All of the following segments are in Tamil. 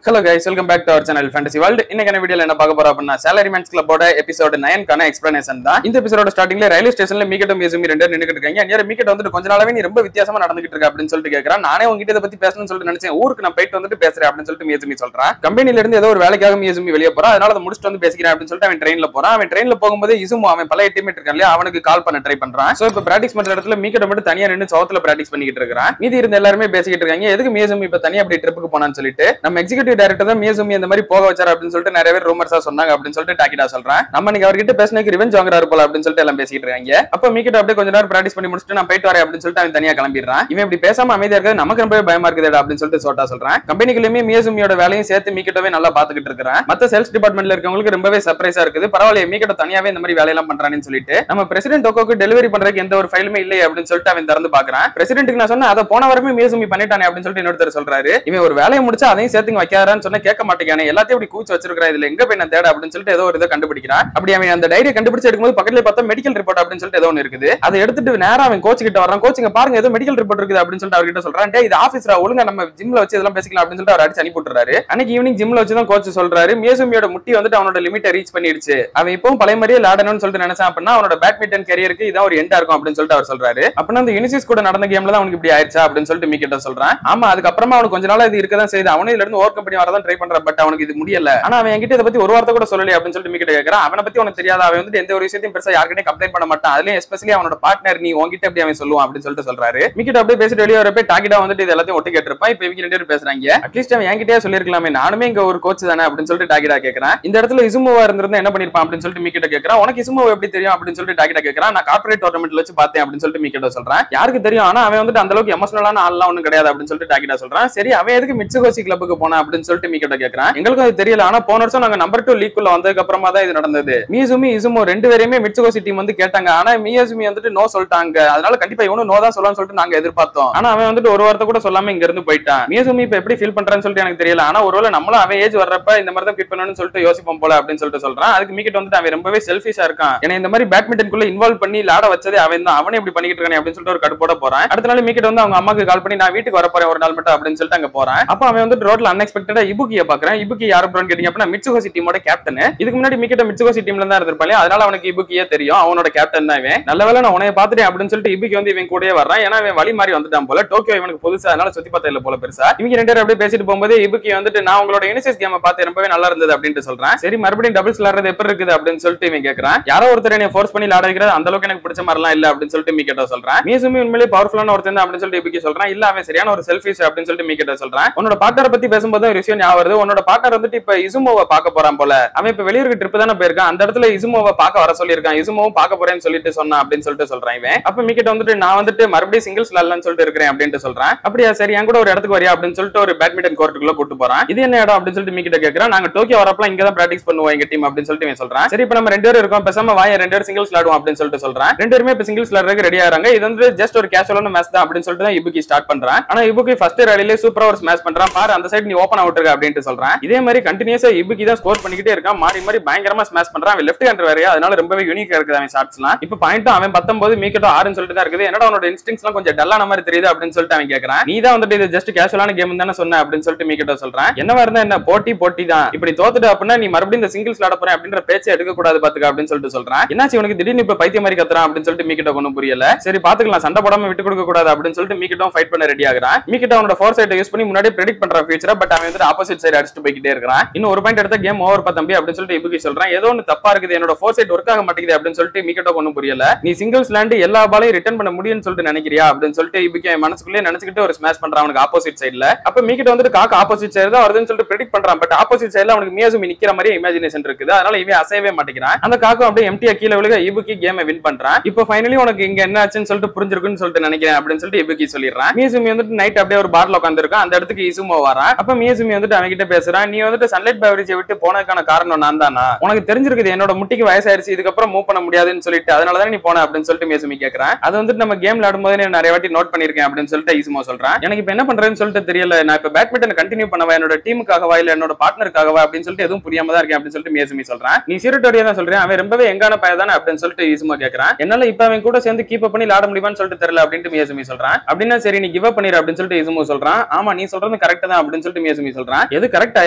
Hello guys, welcome back to our channel Fantasy World. இன்னைக்கான வீடியோல என்ன பார்க்க போறோம் அப்படினா Salaryman's Club-ஓட எபிசோட் 9 கான எக்ஸ்பிளனேஷன் தான். இந்த எபிசோடோட ஸ்டார்டிங்ல ரயில்வே ஸ்டேஷன்ல மீகட்டும் மியூசியம் ரெண்டு நின்னுக்கிட்டு இருக்காங்க. அன்னியர் மீகட் வந்துட்டு கொஞ்ச நாளாவே நீ ரொம்ப வித்தியாசமா நடந்துக்கிட்டு இருக்க அப்படினு சொல்லிட்டு கேக்குறான். நானே உன்கிட்ட இத பத்தி பேசணும்னு சொல்லிட்டு நினைச்சேன். ஊருக்கு நான் போயிட்டு வந்துட்டு பேசுறேன் அப்படினு சொல்லிட்டு மியூசியம் சொல்றான். கம்பெனில இருந்து ஏதோ ஒரு வேலைக்காக மியூசியம் வெளிய போறான். அதனால அத முடிச்சிட்டு வந்து பேசிக்கிறேன் அப்படினு சொல்லிட்டு அவன் ட்ரெயின்ல போறான். அவன் ட்ரெயின்ல போகும்போது இசுமு அவன் பழைய டீம்மேட் இருக்கான் இல்லையா, அவனுக்கு கால் பண்ண ட்ரை பண்றான். சோ இப்போ பிராக்டிஸ் பண்ற இடத்துல மீகட் மட்டும் தனியா நின்னு சவுத்துல பிராக்டிஸ் பண்ணிக்கிட்டு இருக்கான். மீதி இருந்த எல்லாரும் பேசிக்கிட்டு இருக்காங்க. எதுக்கு மியூசியம் இப்ப தனியா அப்படி ட்ரிப்புக்கு போனான்னு சொல்லிட்டு நம்ம எக்ஸிகியூட்டிவ் டைரக்டர் தான் மியூசியம் இந்த மாதிரி போக வச்சாரு அப்படின்னு சொல்லிட்டு நிறைய பேர் ரூமர்ஸா சொன்னாங்க அப்படின்னு சொல்லிட்டு டாக்கிடா சொல்றேன். நம்ம இன்னைக்கு அவர்கிட்ட பேசினதுக்கு ரிவெஞ்ச் வாங்குறாரு போல அப்படின்னு சொல்லிட்டு எல்லாம் பேசிட்டு இருக்காங்க. அப்ப மீகட் அப்படியே கொஞ்ச நேரம் பிராக்டிஸ் பண்ணி முடிச்சுட்டு நான் போயிட்டு வரேன் அப்படின்னு சொல்லிட்டு அவன் தனியா கிளம்பிடுறான். இவன் இப்படி பேசாம அமைதியா இருக்கிறது நமக்கு ரொம்ப பயமா இருக்குது அப்படின்னு சொல்லிட்டு சோட்டா சொல்றேன். கம்பெனிக்குள்ளேயுமே மியூசியோட வேலையும் சேர்த்து மீகட்டவே நல்லா பாத்துக்கிட்டு இருக்கிறேன். மத்த சேல்ஸ் டிபார்ட்மெண்ட்ல இருக்கவங்களுக்கு ரொம்பவே சர்ப்ரைஸா இருக்குது. பரவாயில்ல மீகட்ட தனியாவே இந்த மாதிரி வேலையெல்லாம் பண்றான்னு சொல்லிட்டு நம்ம பிரசிடென்ட் டோக்கோக்கு டெலிவரி பண்றதுக்கு எந்த ஒரு ஃபைலுமே இல்லை அப்படின்னு சொல்லிட்டு அவன் திறந்து பாக்குறான். பிரசிடென்ட்க்கு நான் சொன்னேன் அதை போன வாரமே மியூசியம் பண்ணிட்டானே அப்படின்னு சொல்லிட்டு இன்னொருத்தர் சொல்றாரு. இவன் ஒரு வேலையை முடிச்சா அதையும் சேர்த்து வைக்காரான்னு சொன்னா கேட்க மாட்டேங்கானே, எல்லாத்தையும் இப்படி கூச்சு வச்சிருக்கா, இதுல எங்க போய் நான் தேட அப்படின்னு சொல்லிட்டு ஏதோ ஒரு இதை கண்டுபிடிக்கிறான். அப்படி அவன் அந்த டைரியை கண்டுபிடிச்சு எடுக்கும்போது பக்கத்துல பார்த்தா மெடிக்கல் ரிப்போர்ட் அப்படின்னு சொல்லிட்டு ஏதோ ஒன்று இருக்குது. அதை எடுத்துட்டு நேரா அவன் கோச் கிட்ட வரான். கோச்சிங்க பாருங்க ஏதோ மெடிக்கல் ரிப்போர்ட் இருக்குது அப்படின்னு சொல்லிட்டு அவர்கிட்ட சொல்றான். இது ஆபீஸ்ரா, ஒழுங்கா நம்ம ஜிம்ல வச்சு இதெல்லாம் பேசிக்கலாம் அப்படின்னு சொல்லிட்டு அவர் அடிச்சு அனுப்பி விட்டுறாரு. அன்னைக்கு ஈவினிங் ஜிம்ல வச்சு தான் கோச் சொல்றாரு மியூசியோட முட்டி வந்துட்டு அவனோட லிமிட்டை ரீச் பண்ணிடுச்சு. அவன் இப்பவும் பழைய மாதிரியே விளையாடணும்னு சொல்லிட்டு நினைச்சான் அப்படின்னா அவனோட பேட்மிண்டன் கரியருக்கு இதான் ஒரு எண்டா இருக்கும் அப்படின்னு சொல்லிட்டு அவர் சொல்றாரு. அப்படின்னா அந்த யூனிசிஸ் கூட நடந்த கேம்ல தான் அவனுக்கு இப்படி ஆயிடுச்சா அப்படின்னு சொல்லிட்டு மீகிட்ட சொல்றான். ஆமா, அதுக்கப்புறமா அவனுக்கு கொஞ்ச நாளா இது இருக்கதான் செய்யுது. அவனே இதுல இருந்து ஓவர் கம்பெனி வரதான் ட்ரை பண்றான். பட் அவனுக்கு இது முடியல. ஆனா அவன் என்கிட்ட இதை பத்தி ஒரு வார்த்தை கூட சொல்லலையே அப்படின்னு சொல்லிட்டு மீகிட்ட கேட்கறான். அவனை பத்தி உனக்கு தெரியாத, அவன் வந்துட்டு எந்த ஒரு விஷயத்தையும் பெருசா யார்கிட்டயும் கம்ப்ளைண்ட் பண்ண மாட்டான். அதுலயும் எஸ்பெஷலி அவனோட பார்ட்னர் நீ உன்கிட்ட எப்படி அவன் சொல்லுவான் அப்படின்னு சொல்லிட்டு சொல்றாரு. மீகிட்ட அப்படியே பேசிட்டு வெளியே வரப்ப டாக்கிடா வந்துட்டு இது எல்லாத்தையும் ஒட்டி கேட்டிருப்பான். இப்ப இவங்க ரெண்டு பேரும் பேசுறாங்க. அட்லீஸ்ட் அவன் என்கிட்டயே சொல்லிருக்கலாமே, நானுமே இங்க ஒரு கோச் தானே அப்படின்னு சொல்லிட்டு டாக்கிடா கேட்கறான். இந்த இடத்துல இசுமுவா இருந்திருந்தா என்ன பண்ணிருப்பான் அப்படின்னு சொல்லிட்டு மீகிட்ட கேட்கறான். உனக்கு இசுமுவா எப்படி தெரியும் அப்படின்னு சொல்லிட்டு டாக்கிடா கேட்கறான். நான் கார்ப்பரேட் டோர்னமெண்ட்ல வச்சு பார்த்தேன் அப்படின்னு சொல்லிட்டு மீகிட்ட சொல்றான். யாருக்கு தெரியும், ஆனா அவன் வந்துட்டு அந்த அளவுக்கு எமோஷனலான ஆள்லாம் ஒண்ணும் கிடையாது அப்படின்னு சொல்லிட்டு டாக்கிடா சொல்றான். சரி அவன் எதுக்கு மிட்சுகோசி கிளப்புக்கு போனா அப்படின்னு சொல்லிட்டு மீகிட்ட கேட்கறான். எங்களுக்கும் அது தெரியல, ஆனா போன வருஷம் நாங்க நம்பர் 2 லீக்குள்ள வந்ததுக்கு அப்புறமா தான் இது நடந்தது. மியூசுமி இசுமு ரெண்டு பேரையுமே மிட்சுகோசி டீம் வந்து கேட்டாங்க. ஆனா மியூசுமி வந்துட்டு நோ சொல்லிட்டாங்க. அதனால கண்டிப்பா இவனும் நோ தான் சொல்லலாம்னு சொல்லிட்டு நாங்க எதிர்பார்த்தோம். ஆனா அவன் வந்துட்டு ஒரு வார்த்தை கூட சொல்லாம இங்க இருந்து போயிட்டான். மியூசுமி இப்ப எப்படி ஃபீல் பண்றான்னு சொல்லிட்டு எனக்கு தெரியல. ஆனா ஒருவேளை நம்மளும் அவன் ஏஜ் வர்றப்ப இந்த மாதிரி தான் கிட் பண்ணணும்னு சொல்லிட்டு யோசிப்போம் போல அப்படின்னு சொல்லிட்டு சொல்றான். அதுக்கு மீகிட்ட வந்துட்டு அவன் ரொம்பவே செல்ஃபிஷா இருக்கான். ஏன்னா இந்த மாதிரி பேட்மிண்டனுக்குள்ள இன்வால்வ் பண்ணி விளையாட வச்சதே அவன் தான். அவனே இப்படி பண்ணிட்டு இருக்கானே அப்படின்னு சொல்லிட்டு ஒரு கடுப்போட போறான். அடுத்த நாள் மீகிட்ட வந்து அவங்க அம்மாக்கு கால் பண்ணி நான் வீட்டுக்கு வர போறேன் ஒரு நாள் மட்டும் அப்படின்னு சொல்லிட்டு அங்க போறான். அப்ப அவன் வந்து ரோட்ல அன்எக்ஸ்பெக்டடா இபுக்கியை பாக்குறான். இபுக்கி யாரு அப்படின்னு கேட்டீங்க அப்படின்னா மிட்சுகோசி டீமோட கேப்டன். இதுக்கு முன்னாடி மீகிட்ட மிட்சுகோசி டீம்ல தான் இருந்திருப்பாங்க. அதனால அவனுக்கு இபுக்கியே தெரியும். அவனோட கேப்டன் தான் இவன். நல்ல வேளை நான் உன்னைய பாத்துட்டேன் அப்படின்னு சொல்லிட்டு இபுக்கி வந்து இவன் கூடயே வர்றான். ஏன்னா இவன் வழி மாறி வந்துட்டான் போல. டோக்கியோ இவனுக்கு புதுசா, அதனால சுத்தி பார்த்தா இல்ல போல பெருசா. இவங்க ரெண்டு பேரும் அப்படியே பேசிட்டு போகும்போது இபுக்கி வந்துட்டு நான் உங்களோட யூனிசெஸ் கேம் பார்த்து ரொம்பவே நல்லா இருந்தது அப்படின்னு சொல்றான். சரி மறுபடியும் டபுள்ஸ் விளையாடுறது எப்படி இருக்குது அப்படின்னு சொல்லிட்டு இவன் கேட்கறான். யாரோ ஒருத்தர் என்னை ஃபோர்ஸ் பண்ணி விளையாட வைக்கிறது அந்த அளவுக்கு எனக்கு பிடிச்ச மாதிரிலாம் இல்ல அப்படின்னு சொல்லிட்டு மீகிட்ட சொல்றான். மியூசுமி உண்மையிலே பவர்ஃபுல்லான ஒருத்தன் தான் அப்படின்னு சொல்லிட்டு இபுக்கி சொல்றான். இல்ல அவன் சரியான ஒரு செல்ஃபிஷ் அப்படின்னு சொல்லிட்டு மீகிட்ட சொல்றான். உன்னோட பார்ட்னரை பத்தி பேசும்போது ஒரு விஷயம் ஞாபகம் வருது. உன்னோட பார்ட்னர் வந்துட்டு இப்ப இசுமோவை பார்க்க போறான் போல. அவன் இப்ப வெளியூருக்கு ட்ரிப் தானே போயிருக்கான். அந்த இடத்துல இசுமோவை பார்க்க வர சொல்லியிருக்கான். இசுமோவும் பார்க்க போறேன்னு சொல்லிட்டு சொன்னான் அப்படின்னு சொல்லிட்டு சொல்றான் இவன். அப்ப மீகிட்ட வந்துட்டு நான் வந்துட்டு மறுபடியும் சிங்கிள்ஸ் விளையாடலாம்னு சொல்லிட்டு இருக்கிறேன் அப்படின்னு சொல்றான். அப்படியா சரி என் கூட ஒரு இடத்துக்கு வரியா அப்படின்னு சொல்லிட்டு ஒரு பேட்மிண்டன் கோர்ட்டுக்குள்ள கூட்டு போறான். இது என்ன இடம் அப்படின்னு சொல்லிட்டு மீகிட்ட கேட்கறான். நாங்க டோக்கியோ வரப்பலாம் இங்க தான் பிராக்டிஸ் பண்ணுவோம் எங்க டீம் அப்படின்னு சொல்லிட்டு இவன் சொல்றான். சரி இப்ப நம்ம ரெண்டு பேரும் இருக்கோம், பேசாம வாய ரெண்டு பேரும் சிங்கிள்ஸ் விளையாடுவோம் அப்படின்னு சொல்லிட்டு சொல்றான். ரெண்டு பேருமே இப்ப சிங்கிள்ஸ் விளையாடுறதுக்கு ரெடி ஆறாங்க. இது வந்து ஜஸ்ட் ஒரு கேஷுவலான மேட்ச் தான் அப்படின்னு சொல்லிட்டு தான் இபுக்கி ஸ்டார்ட் பண்றான். ஆனா இபுக்கி ஃபர்ஸ்ட் ரேலிலே சூப்பரா ஒரு ஸ்மாஷ் பண்றான். பாரு அந்த சைடு நீ ஓபன் அவுட் இருக்க அப்படின்னு சொல்றான். இதே மாதிரி கண்டினியூஸா இபுக்கி தான் ஸ்கோர் பண்ணிக்கிட்டே இருக்கான். மாறி மாறி பயங்கரமா ஸ்மாஷ் பண்றான். அவன் லெஃப்ட் ஹேண்டர் வேறயா, அதனால ரொம்பவே யூனிக்கா இருக்குது அவன் ஷாட்ஸ்லாம். இப்ப பாயிண்ட் அவன் 19 மீகிட்ட 6 சொல்லிட்டு தான் இருக்குது. என்னடா அவனோட இன்ஸ்டிங்ஸ்லாம் கொஞ்சம் டல்லான மாதிரி தெரியுது அப்படின்னு சொல்லிட்டு அவன் கேட்கறான். நீ தான் வந்துட்டு இது ஜஸ்ட் கேஷுவலான கேம் தானே சொன்ன அப்படின்னு சொல்லிட்டு மீகிட்ட சொல்றான். என்னவா இருந்தா என்ன, போட்டி தான். இப்படி தோத்துட்டு அப்படின்னா நீ மறுபடியும் இந்த சிங்கிள்ஸ் விளையாட போறேன் அப்படின்ற பேச்சை எடுக்க கூடாது பாத்துக்க அப்படின்னு சொல்லிட்டு சொல்றான். என்னாச்சு உனக்கு திடீர்னு இப்ப பைத்திய மாதிரி கத்துறான் அப்படின்னு சொல்லிட்டு மீகிட்ட ஒன்னும் புரியல. சரி பாத்துக்கலாம், சண்டை போடாம விட்டு கொடுக்க கூடாது அப்படின்னு சொல்லிட்டு மீகிட்டும் ஃபைட் பண்ண ரெடி ஆகுறான். மீகிட்ட அவனோட ஃபோர் சைட்டை யூஸ் பண்ணி முன்னாடி பிரெடிக்ட் பண்ற ஃபியூச்சரை. பட் அவன் வந்து ஆப்போசிட் சைடு அடிச்சுட்டு போய்கிட்டே இருக்கான். இன்னும் ஒரு பாயிண்ட் எடுத்த கேம் ஓவர் பா தம்பி அப்படின்னு சொல்லிட்டு இபுக்கி சொல்றான். ஏதோ ஒன்னு தப்பா இருக்குது, என்னோட ஃபோர் சைட் ஒர்க் ஆக மாட்டேங்குது அப்படின்னு சொல்லிட்டு மீகிட்ட ஒன்னும் புரியல. நீ சிங்கிள்ஸ் விளையாண்டு எல்லா பாலையும் ரிட்டர்ன் பண்ண முடியும்னு சொல்லிட்டு நினைக்கிறியா அப்படின்னு சொல்லிட்டு இபுக்கி மனசுக்குள்ளே நினைச்சுக்கிட்டு ஒரு ஸ்மாஷ் பண்றான் அவனுக்கு ஆப்போசிட் சைடுல. அப்ப மீகிட்ட வந்துட்டு காக்க ஆப்போசிட் சைடு தான் வருதுன்னு சொல்லிட்டு பிரெடிக்ட் பண்றான். பட் ஆப்போசிட் சைடுல அவனுக்கு மியூசுமி நிக்கிற மாதிரி இமேஜினேஷன் இருக்குது. அதனால இவன் அசையவே மாட்டேங்கிறான். அந்த காக்கும் அப்படியே எம்டியா கீழே விழுக இபுக்கி கேமை வின் பண்றான். இப்போ ஃபைனலி உனக்கு இங்க என்ன ஆச்சுன்னு சொல்லிட்டு புரிஞ்சிருக்குன்னு சொல்லிட்டு நினைக்கிறேன் அப்படின்னு சொல்லிட்டு இபுக்கி சொல்லிடுறான். மியூசுமி வந்துட்டு நைட் அப்படியே ஒரு பார்ல உட்காந்துருக்கான். அந்த இடத்துக்கு இசுமோ வரான். அப்ப மியூசுமி வந்துட்டு அவன் கிட்ட பேசுறான். நீ வந்துட்டு சன்லைட் பெவரேஜை விட்டு போனதுக்கான காரணம் நான் தானா? உனக்கு தெரிஞ்சிருக்குது என்னோட முட்டிக்கு வயசாயிருச்சு, இதுக்கப்புறம் மூவ் பண்ண முடியாதுன்னு சொல்லிட்டு, அதனாலதான் நீ போன அப்படின்னு சொல்லிட்டு மியூசுமி கேட்கறான். அது வந்துட்டு நம்ம கேம் விளையாடும் போது நிறைய வாட்டி நோட் பண்ணிருக்கேன் அப்படின்னு சொல்லிட்டு இசுமோ சொல்றான். எனக்கு இப்ப என்ன பண்றேன்னு சொல்லிட்டு தெரியல. நான் இப்ப பேட்மிண்டன் கண்டினியூ பண்ணவா, என்னோட டீமுக்காகவா இல்ல என்னோட பார்ட்னருக்காகவா அப்படின்னு சொல்லிட்டு எதுவும் புரியாம தான் இருக்கேன் அப்படின்னு சொல்லிட்டு மியூசுமி சொல்றான். நீ சீரோட்டோரியா தான் சொல்றேன், அவன் ரொம்பவே எங்கான பையதானே அப்படின்னு சொல்லிட்டு இசுமோ கேட்கறான். என்னால இப்ப அவன் கூட சேர்ந்து கீப் அப் பண்ணி விளையாட முடியுமான்னு சொல்லிட்டு தெரியல அப்படின்ட்டு மியூசுமி சொல்றான். அப்படின்னா சரி நீ கிவ் அப் பண்ணிரு அப்படின்னு சொல்லிட்டு இசுமோ சொல்றான். ஆமா நீ சொல்றது கரெக்ட் தான் அப்படின்னு சொல்லிட்டு மியூசுமி மியூசுமி சொல்றான். எது கரெக்டா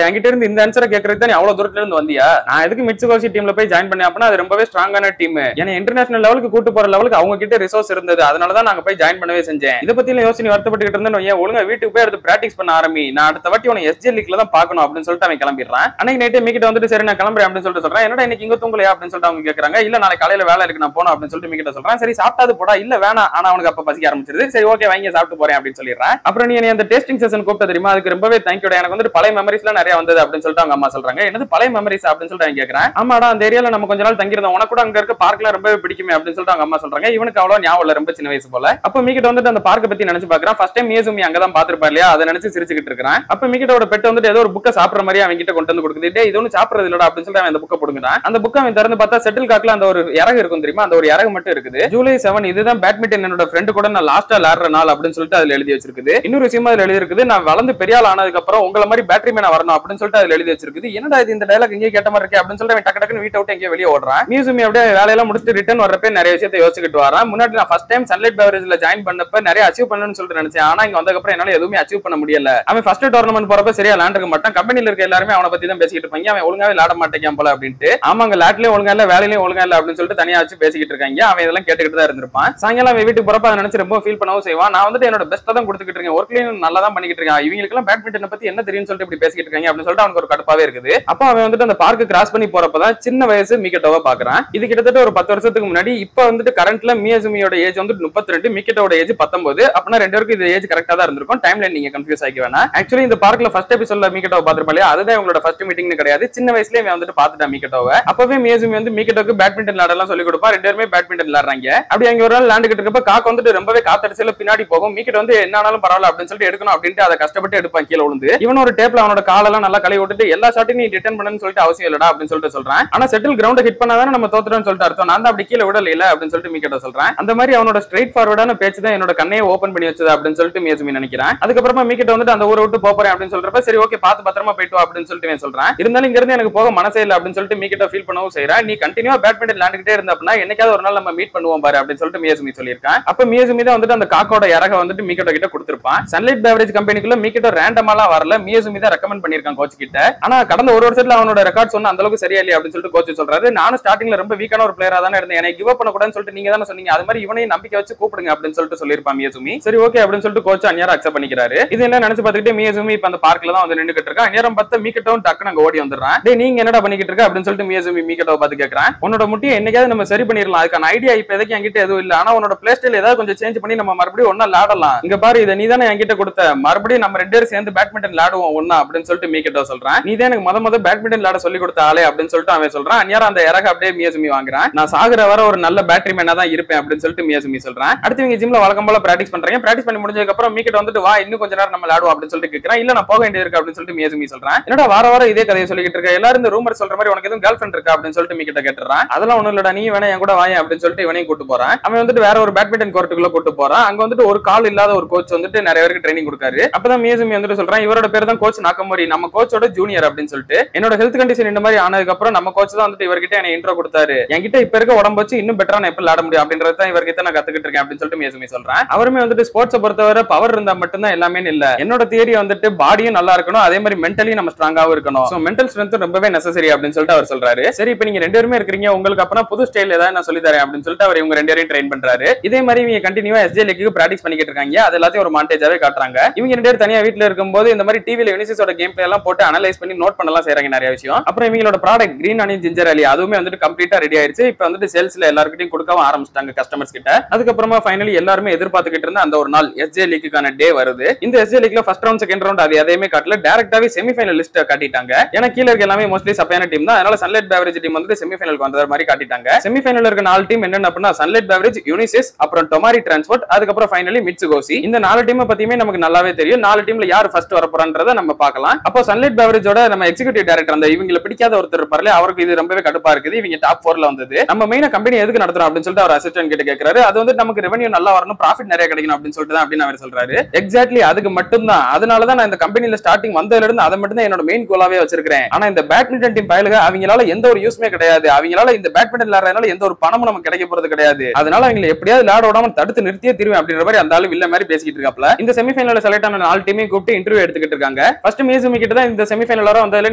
என்கிட்ட இருந்து இந்த ஆன்சரை கேட்கறதுக்கு தான் அவ்வளவு தூரத்துல இருந்து வந்தியா? நான் எதுக்கு மிட்சுகோஷி டீம்ல போய் ஜாயின் பண்ணேன் அப்படின்னா அது ரொம்பவே ஸ்ட்ராங்கான டீம். ஏன்னா இன்டர்நேஷனல் லெவலுக்கு கூட்டு போற லெவலுக்கு அவங்க கிட்ட ரிசோர்ஸ் இருந்தது. அதனாலதான் நாங்க போய் ஜாயின் பண்ணவே செஞ்சேன். இதை பத்தி யோசனை வருத்தப்பட்டு இருந்தேன். ஏன் ஒழுங்கா வீட்டுக்கு போய் அடுத்து பிராக்டிஸ் பண்ண ஆரம்பி. நான் அடுத்த வாட்டி உன எஸ்ஜே லீக்ல தான் பாக்கணும் அப்படின்னு சொல்லிட்டு அவன் கிளம்பிடுறான். அன்னைக்கு நைட்டே மீக்கிட்ட வந்துட்டு சரி நான் கிளம்புறேன் அப்படின்னு சொல்லிட்டு சொல்றேன். என்னடா இன்னைக்கு இங்க தூங்கலையா அப்படின்னு சொல்லிட்டு அவங்க கேக்குறாங்க. இல்ல நாளைக்கு காலையில வேலை இருக்கு நான் போனோம் அப்படின்னு சொல்லிட்டு மீக்கிட்ட சொல்றான். சரி சாப்பிட்டாது போடா. இல்ல வேணாம். ஆனா அவனுக்கு அப்ப பசிக்க ஆரம்பிச்சிருது. சரி ஓகே வாங்கி சாப்பிட்டு போறேன் அப்படின்னு சொல்லிடுறேன். அப்புறம் நீ அந்த டேஸ்டிங் செஷன் கூப்பிட்ட தெரியுமா? அதுக்கு ரொம்பவே தேங்க்யூ. எனக்கு வந்துட்டு பழைய மெமரிஸ் எல்லாம் நிறைய வந்தது அப்படின்னு சொல்லிட்டு அவங்க அம்மா சொல்றாங்க. என்னது பழைய மெமரிஸ் அப்படின்னு சொல்லிட்டு அவங்க கேக்குறேன். ஆமாடா அந்த ஏரியால நம்ம கொஞ்ச நாள் தங்கியிருந்தோம். உனக்கு கூட அங்க இருக்க பார்க்ல ரொம்பவே பிடிக்குமே அப்படின்னு சொல்லிட்டு அவங்க அம்மா சொல்றாங்க. இவனுக்கு அவ்வளவு ஞாபகம் இல்ல, ரொம்ப சின்ன வயசு போல. அப்ப மீக்கிட்ட வந்துட்டு அந்த பார்க்க பத்தி நினைச்சு பாக்குறான். ஃபர்ஸ்ட் டைம் மியூசுமி அங்கதான் பாத்துருப்பா இல்லையா? அதை நினைச்சு சிரிச்சுக்கிட்டு இருக்கான். அப்ப மீக்கிட்டோட பெட் வந்துட்டு ஏதோ ஒரு புக்கை சாப்பிடுற மாதிரி அவங்க கிட்ட கொண்டு வந்து கொடுக்குது. இது ஒன்னும் சாப்பிடுறது இல்லடா அப்படின்னு சொல்லிட்டு அவன் அந்த புக்கை போடுங்கிறான். அந்த புக்கை அவன் திறந்து பார்த்தா செட்டில் காக்ல அந்த ஒரு இறகு இருக்கும் தெரியுமா? அந்த ஒரு இறகு மட்டும் இருக்குது. ஜூலை 7 இதுதான் பேட்மிண்டன் என்னோட ஃப்ரெண்டு கூட நான் லாஸ்டா விளையாடுற நாள் அப்படின்னு சொல்லிட்டு அதுல எழுதி வச்சிருக்குது. இன்னொரு விஷயம் அதுல எழுதி இருக்குது, நான் வளர்ந்து பெரிய ஆள் ஆனதுக்கு அப்புறம் உங்களை மாதிரி பேட்டரி மேனா வரணும் அப்படின்னு சொல்லிட்டு அதுல எழுதி வச்சிருக்குது. என்னடா இது இந்த டயலாக் இங்கே கேட்ட மாதிரி இருக்கு அப்படின்னு சொல்லிட்டு அவன் டக்கு டக்குன்னு வீட்டை விட்டு எங்கேயோ வெளியே ஓடுறான். மியூசியம் அப்படியே வேலையெல்லாம் முடிச்சுட்டு ரிட்டர்ன் வரப்ப நிறைய விஷயத்தை யோசிச்சுட்டு வரான். முன்னாடி நான் ஃபர்ஸ்ட் டைம் சன்லைட் பெவரேஜ்ல ஜாயின் பண்ணப்ப நிறைய அச்சீவ் பண்ணணும்னு சொல்லிட்டு நினைச்சேன். ஆனா இங்க வந்ததுக்கு அப்புறம் என்னால எதுவுமே அச்சீவ் பண்ண முடியல. அவன் ஃபர்ஸ்ட் டோர்னமெண்ட் போறப்ப சரியா விளையாண்டுக்க மாட்டான். கம்பெனில இருக்க எல்லாருமே அவனை பத்தி தான் பேசிக்கிட்டு இருப்பாங்க. அவன் ஒழுங்காவே விளையாட மாட்டேங்கான் போல அப்படின்ட்டு. ஆமாங்க லேட்லயும் ஒழுங்கா இல்ல வேலையிலயும் ஒழுங்கா இல்ல அப்படின்னு சொல்லிட்டு தனியா வச்சு பேசிக்கிட்டு இருக்காங்க. அவன் இதெல்லாம் கேட்டுக்கிட்டு தான் இருந்திருப்பான். சாயங்காலம் அவன் வீட்டுக்கு போறப்ப அதை நினைச்சு ரொம்ப ஃபீல் பண்ணவும் செய்வான். நான் வந்துட்டு என்னோட பெஸ்ட்டா தான் கொடுத்துக்கிட்டு இருக்கேன், ஒர்க்லயும் நல்லா தான் பண்ணிக்கிட்டு இருக்கேன். இவங்களுக்கு எல்லாம் பேட்மிண்டன் பத்தி என்ன தெரியும் சொல்லிட்டு இப்படி பேசிக்கிட்டு இருக்காங்க அப்படின்னு சொல்லிட்டு அவனுக்கு ஒரு கடுப்பாவே இருக்குது. அப்ப அவன் வந்துட்டு அந்த பார்க்கு கிராஸ் பண்ணி போறப்பதான் சின்ன வயசு மிக்கெட்டோவை பாக்குறான். இது கிட்டத்தட்ட ஒரு 10 வருஷத்துக்கு முன்னாடி. இப்ப வந்துட்டு கரண்ட்ல மியூசுமியோட ஏஜ் வந்து 32, மிக்கெட்டோட ஏஜ் 19. அப்படின்னா ரெண்டு பேருக்கு இது ஏஜ் கரெக்டா தான் இருந்திருக்கும். டைம்ல நீங்க கன்ஃபியூஸ் ஆகி வேணாம். ஆக்சுவலி இந்த பார்க்ல ஃபர்ஸ்ட் எபிசோட்ல மிக்கெட்டோவை பாத்துருப்பாங்க. அதுதான் உங்களோட ஃபர்ஸ்ட் மீட்டிங்னு கிடையாது. சின்ன வயசுலயே அவன் வந்துட்டு பாத்துட்டான் மிக்கெட்டோவை. அப்பவே மியூசுமி வந்து மிக்கெட்டோக்கு பேட்மிண்டன் விளையாடலாம் சொல்லி கொடுப்பா. ரெண்டு பேருமே பேட்மிண்டன் விளையாடுறாங்க. அப்படி அங்க ஒரு நாள் விளையாண்டுகிட்டு இருக்கப்ப காக்கு வந்துட்டு ரொம்பவே காத்தடிச்சல பின்னாடி போகும். மிக்கெட் வந்து என்ன ஆனாலும் பரவாயில்ல அப்படின்னு சொல்லிட்டு எடுக்கணும் அப்படின்ட்டு அதை கஷ்டப்பட்டு எடுப்பான் கீழே விழுந்து. இவன் ஒரு டேப்ல அவனோட காலெல்லாம் நல்லா கழுவி விட்டுட்டு எல்லா ஷாட்டையும் நீ ரிட்டர்ன் பண்ணணும்னு சொல்லிட்டு அவசியம் இல்லடா அப்படின்னு சொல்லிட்டு சொல்றான். ஆனா செட்டில் கிரவுண்ட ஹிட் பண்ணாதானே நம்ம தோத்துறோம்னு சொல்லிட்டு அர்த்தம். நான் தான் அப்படி கீழே விடல இல்ல அப்படின்னு சொல்லிட்டு மிக்கெட்ட சொல்றான். அந்த மாதிரி அவனோட ஸ்ட்ரெயிட் ஃபார்வர்டான பேச்சு தான் என்னோட கண்ணையை ஓபன் பண்ணி வச்சது அப்படின்னு சொல்லிட்டு மியூசுமி நினைக்கிறான். அதுக்கப்புறமா மிக்கெட் வந்துட்டு அந்த ஊரை விட்டு போறேன் அப்படின்னு சொல்றப்ப சரி ஓகே பார்த்து பத்திரமா போயிட்டு அப்படின்னு சொல்லிட்டு சொல்றான். இருந்தாலும் இங்க இருந்து எனக்கு போக மனசே இல்ல அப்படின்னு சொல்லிட்டு மிக்கெட்ட ஃபீல் பண்ணவும் செய்யறான். நீ கண்டினியூவா பேட்மிண்டன் விளையாண்டுட்டே இருந்த அப்படின்னா என்னைக்காவது ஒரு நாள் நம்ம மீட் பண்ணுவோம் பாரு அப்படின்னு சொல்லிட்டு மியூசுமி சொல்லியிருக்கான். அப்ப மியூசுமி தான் வந்துட்டு அந்த காக்கோட இறக வந்துட்டு மிக்கெட்ட கிட்ட கொடுத்திருப்பான். சன்லைட் பெவரேஜ் கம்பெனிக்குள்ள மிக்கெட்ட ரேண்டமாலாம் வரல, மியூசுமி தான் ரெக்கமெண்ட் பண்ணிருக்கான் கோச் கிட்ட. ஆனா கடந்த ஒரு வருஷத்துல அவனோட ரெக்கார்ட் சொன்ன அந்த அளவுக்கு சரியா இல்லையா அப்படின்னு சொல்லிட்டு கோச் சொல்றாரு. நானும் ஸ்டார்டிங்ல ரொம்ப வீக்கான ஒரு பிளேயரா தானே இருந்தேன், எனக்கு கிவ் அப் பண்ண கூடாதுன்னு சொல்லிட்டு நீங்க தானே சொன்னீங்க, அது மாதிரி இவனையும் நம்பிக்கை வச்சு கூப்பிடுங்க அப்படின்னு சொல்லிட்டு சொல்லிருப்பான் மியூசுமி. சரி ஓகே அப்படின்னு சொல்லிட்டு கோச் அந்நியாரம் அக்செப்ட் பண்ணிக்கிறாரு. இது என்ன நினைச்சு பார்த்துக்கிட்டே மியூசுமி இப்ப அந்த பார்க்ல தான் வந்து நின்னுகிட்டு இருக்கான். அந்நியாரம் பார்த்து மிக்கெட்டவும் டக்குனு அங்க ஓடி வந்துடுறான். டேய் நீங்க என்னடா பண்ணிக்கிட்டு இருக்க அப்படின்னு சொல்லிட்டு மியூசுமி மிக்கெட்டவை பார்த்து கேட்கறான். உன்னோட முட்டியை என்னைக்காவது நம்ம சரி பண்ணிடலாம், அதுக்கான ஐடியா இப்ப எதுக்கு என்கிட்ட எதுவும் இல்ல, ஆனா உன்னோட பிளே ஸ்டைல் ஏதாவது கொஞ்சம் சேஞ்ச் பண்ணி நம்ம மறுபடியும் ஒன்னா விளையாடலாம். இங்க பாரு இதை நீ தானே என்கிட்ட கொடுத்த, மறுபடியும் நம்ம ரெண்டு பேரும் சேர்ந்து பேட்மிண்டன் விளையாடுவோம் ஒன்னா அப்படின்னு சொல்லிட்டு மிக்கெட்டோ சொல்றான். நீ தான் எனக்கு முத பேட்மிண்டன் விளையாட சொல்லி கொடுத்த ஆளே அப்படின்னு சொல்லிட்டு அவன் சொல்றான். அந்நியாரம் அந்த இறக அப்படியே மியூசுமி வாங்குறான். நான் சாகுற வர ஒரு நல்ல பேட்டரி மேனா தான் இருப்பேன் அப்படின்னு சொல்லிட்டு மியூசுமி சொல்றான். அடுத்து இவங்க ஜிம்ல வழக்கம் போல பிராக்டிஸ் பண்றாங்க. பிராக்டிஸ் பண்ணி முடிஞ்சதுக்கு அப்புறம் மிக்கெட் வந்துட்டு வா இன்னும் கொஞ்ச நேரம் நம்ம விளையாடுவோம் அப்படின்னு சொல்லிட்டு கேட்கறான். இல்ல நான் போக வேண்டியது இருக்கு அப்படின்னு சொல்லிட்டு மியூசுமி சொல்றான். என்னடா வார வாரம் இதே கதையை சொல்லிட்டு இருக்க, எல்லாரும் இந்த ரூமர் சொல்ற மாதிரி உனக்கு எதுவும் கேர்ள் ஃப்ரெண்ட் இருக்கா அப்படின்னு சொல்லிட்டு மிக்கெட்ட கேட்டுறான். அதெல்லாம் ஒண்ணும் இல்லடா, நீ வேணா என் கூட வாங்க அப்படின்னு சொல்லிட்டு இவனையும் கூட்டு போறான். அவன் வந்துட்டு வேற ஒரு பேட்மிண்டன் கோர்ட்டுக்குள்ள கூட்டு போறான். அங்க வந்துட்டு ஒரு கால் இல்லாத ஒரு கோச் வந்துட்டு நிறைய பேருக்கு ட்ரைனிங் கொடுக்காரு. அப்பதான் மியூசுமி வந்துட்டு சொல்றான், இவரோட பேர் தான் கோச் நாகமோரி, நம்ம கோச்சோட ஜூனியர் அப்படின்னு சொல்லிட்டு. என்னோட ஹெல்த் கண்டிஷன் இந்த மாதிரி ஆனதுக்கு அப்புறம் நம்ம கோச் தான் வந்துட்டு இவர்கிட்ட என்ன இன்ட்ரோ கொடுத்தாரு. என்கிட்ட இப்ப இருக்க உடம்பு வச்சு இன்னும் பெட்டரா நான் எப்படி விளையாட முடியும் அப்படின்றது தான் இவர்கிட்ட நான் கத்துக்கிட்டு இருக்கேன் அப்படின்னு சொல்லிட்டு மியூசுமி சொல்றேன். அவருமே வந்துட்டு ஸ்போர்ட்ஸ் பொறுத்தவரை பவர் இருந்தா மட்டும்தான் எல்லாமே இல்ல, என்னோட தியரி வந்துட்டு பாடியும் நல்லா இருக்கணும், அதே மாதிரி மென்டலி நம்ம ஸ்ட்ராங்காவும் இருக்கணும். சோ மென்டல் ஸ்ட்ரென்த் ரொம்பவே நெசசரி அப்படின்னு சொல்லிட்டு அவர் சொல்றாரு. சரி இப்போ நீங்க ரெண்டு பேருமே இருக்கீங்க, உங்களுக்கு அப்பனா புது ஸ்டைல் ஏதாவது நான் சொல்லி தரேன் அப்படின்னு சொல்லிட்டு அவர் இவங்க ரெண்டு பேரையும் ட்ரெயின் பண்றாரு. இதே மாதிரி இவங்க கண்டினியூவா எஸ்ஜே லீக்கு பிராக்டிஸ் பண்ணிட்டு இருக்காங்க. அது எல்லாத்தையும் ஒரு மாண்டேஜாவே காட்டுறாங்க. இவங்க ரெண்டு பேரும் தனியா வீட்டுல இருக்கும்போது இந்த மாதிரி டிவில யூனிசிஸோட கேம் பிளே எல்லாம் போட்டு அனலைஸ் பண்ணி நோட் பண்ணலாம் செய்றாங்க நிறைய விஷயம். அப்புறம் இவங்களோட ப்ராடக்ட் கிரீன் அனி ஜிஞ்சர் அலி அதுவுமே வந்துட்டு கம்ப்ளீட்டா ரெடி ஆயிருச்சு. இப்போ வந்துட்டு சேல்ஸ்ல எல்லாருக்கிட்டையும் கொடுக்கவும் ஆரம்பிச்சிட்டாங்க கஸ்டமர்ஸ் கிட்ட. அதுக்கப்புறமா ஃபைனலி எல்லாருமே எதிர்பார்த்துக்கிட்டு இருந்த அந்த ஒரு நாள் எஸ்ஜே லீக்குக்கான டே வருது. இந்த எஸ்ஜே லீக்ல ஃபர்ஸ்ட் ரவுண்ட் செகண்ட் ரவுண்ட் அது எதையுமே காட்டல, டைரக்டாவே செமிஃபைனல் லிஸ்ட் காட்டிட்டாங்க. ஏன்னா கீழ இருக்க எல்லாமே மோஸ்ட்லி சப்பையான டீம் தான், அதனால சன்லைட் பெவரேஜ் டீம் வந்து செமிஃபைனலுக்கு வந்த மாதிரி காட்டிட்டாங்க. செமிஃபைனல்ல இருக்க 4 டீம் என்னென்ன அப்படின்னா சன்லைட் பெவரேஜ், யூனிசிஸ், அப்புறம் டொமாரி டிரான்ஸ்போர்ட், அதுக்கப்புறம் ஃபைனலி மிட்சுகோஷி. இந்த 4 டீம் பத்தியுமே நமக்கு நல்லாவே தெரியும். 4 டீம்ல யார் ஃபர்ஸ்ட் வர போறான்றதை நம்ம பார்க்கலாம். அப்போ சன்லைட் பெவரேஜோட நம்ம எக்ஸிகியூட்டிவ் டைரக்டர் அந்த இவங்களை பிடிக்காத ஒருத்தர் இருப்பாரு, அவருக்கு இது ரொம்பவே கடுப்பா இருக்குது. இவங்க டாப் 4ல வந்தது, நம்ம மெயினா கம்பெனி எதுக்கு நடத்துறோம் அப்படின்னு சொல்லிட்டு அவர் அசிஸ்டன்ட் கிட்ட கேட்கறாரு. அது வந்து நமக்கு ரெவென்யூ நல்லா வரணும், ப்ராஃபிட் நிறைய கிடைக்கணும் அப்படின்னு சொல்லிட்டு தான் அப்படின்னு அவர் சொல்றாரு. எக்ஸாக்ட்லி அதுக்கு மட்டும் தான், அதனால தான் நான் இந்த கம்பெனில ஸ்டார்டிங் வந்ததுல இருந்து அதை மட்டும் தான் என்னோட மெயின் கோலாவே வச்சிருக்கேன். ஆனா இந்த பேட்மிண்டன் டீம் பயலுக அவங்களால எந்த ஒரு யூஸ்மே கிடையாது, அவங்களால இந்த பேட்மிண்டன் விளையாடுறதுனால எந்த ஒரு பணமும் நமக்கு கிடைக்க போறது கிடையாது, அதனால அவங்களை எப்படியாவது விளையாட விடாம தடுத்து நிறுத்தியே தீருவேன் அப்படின்ற மாதிரி அந்த ஆளு வில்ல மாதிரி பேசிக்கிட்டு இருக்காப்ல. இந்த செமிஃபைனல்ல செலக்ட் ஆன 4 டீமையும் கூப்பிட்டு இன்டர்வியூ எடுத்துக்கிட்டு இருக்காங்க. இருக்காங்க. ஃபர்ஸ்ட் மியூசிமி கிட்ட தான் இந்த செமிஃபைனல் வர வந்ததுல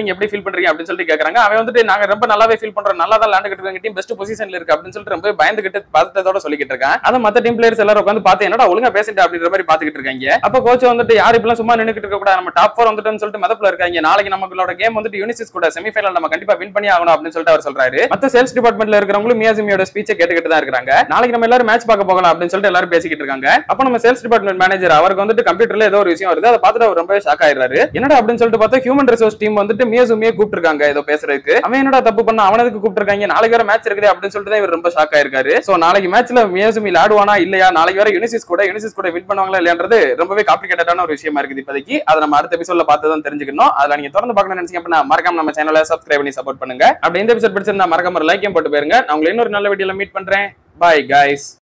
நீங்க எப்படி ஃபீல் பண்றீங்க அப்படின்னு சொல்லிட்டு கேக்குறாங்க. அவன் வந்துட்டு நாங்க ரொம்ப நல்லாவே ஃபீல் பண்றோம், நல்லா தான் விளையாண்டுட்டு இருக்க டீம் பெஸ்ட் பொசிஷன்ல இருக்கு அப்படின்னு சொல்லிட்டு ரொம்ப பயந்துகிட்டு பதட்டத்தோட சொல்லிட்டு இருக்கான். அத மத்த டீம் பிளேயர்ஸ் எல்லாரும் உட்கார்ந்து பார்த்து என்னடா ஒழுங்கா பேசிட்டு அப்படின்ற மாதிரி பாத்துக்கிட்டு இருக்காங்க. அப்ப கோச் வந்துட்டு யார் இப்பலாம் சும்மா நின்னுக்கிட்டு இருக்க கூடாது, நம்ம டாப் 4 வந்துட்டோம்னு சொல்லிட்டு மதப்புல இருக்காங்க. நாளைக்கு நமங்களோட கேம் வந்துட்டு யூனிசிஸ் கூட செமிஃபைனல் நம்ம கண்டிப்பா வின் பண்ணி ஆகணும் அப்படின்னு சொல்லிட்டு அவர் சொல்றாரு. மத்த சேல்ஸ் டிபார்ட்மெண்ட்ல இருக்கிறவங்களும் மியாசுமியோட ஸ்பீச்சை கேட்டுக்கிட்டு தான் இருக்காங்க. நாளைக்கு நம்ம எல்லாரும் மேட்ச் பார்க்க போகலாம் அப்படின்னு சொல்லிட்டு எல்லாரும் பேசிக்கிட்டு இருக்காங்க. அப்ப நம்ம சேல்ஸ் டிபார்ட்மெண்ட் மேனேஜர் அவருக்கு வந்துட்டு கம்ப்யூட்டர்ல ஏதோ ஒரு விஷயம் வருது, அதை பார்த்துட்டு அவர் ரொம்ப ஷாக் ஆயிடுறாரு. என்னடா அப்படின்னு சொல்லிட்டு பார்த்தா ஹியூமன் ரிசோர்ஸ் டீம் வந்துட்டு மியாசுமியை கூப்பிட்டுருக்காங்க ஏதோ பேசுறதுக்கு. அவன் என்னடா தப்பு பண்ண, அவனுக்கு கூப்பிட்டுருக்காங்க, நாளைக்கு வேற மேட்ச் இருக்குது அப்படின்னு சொல்லிட்டு இவர் ரொம்ப ஷாக் ஆயிருக்காரு. சோ நாளைக்கு மேட்ச்ல மியாசுமி விளையாடுவானா இல்லையா, நாளைக்கு வேற யூனிசிஸ் கூட வின் பண்ணுவாங்களா இல்லையான்றது ரொம்பவே காம்ப்ளிகேட்டடான ஒரு விஷயமா இருக்குது இப்போதைக்கு. அதை நம்ம அடுத்த எபிசோட்ல பார்த்து தான் தெரிஞ்சுக்கணும். அதுல நீங்க தொடர்ந்து பார்க்கணும்னு நினைச்சீங்க அப்படின்னா மறக்காம நம்ம சேனலை சப்ஸ்கிரைப் பண்ணி சப்போர்ட் பண்ணுங்க. அப்படி இந்த எபிசோட் பிடிச்சிருந்தா மறக்காம லைக் போட்டு போயிருங்க. நான் உங்களை இன்னொரு நல்ல வீடியோல மீட் பண்றேன். Bye guys.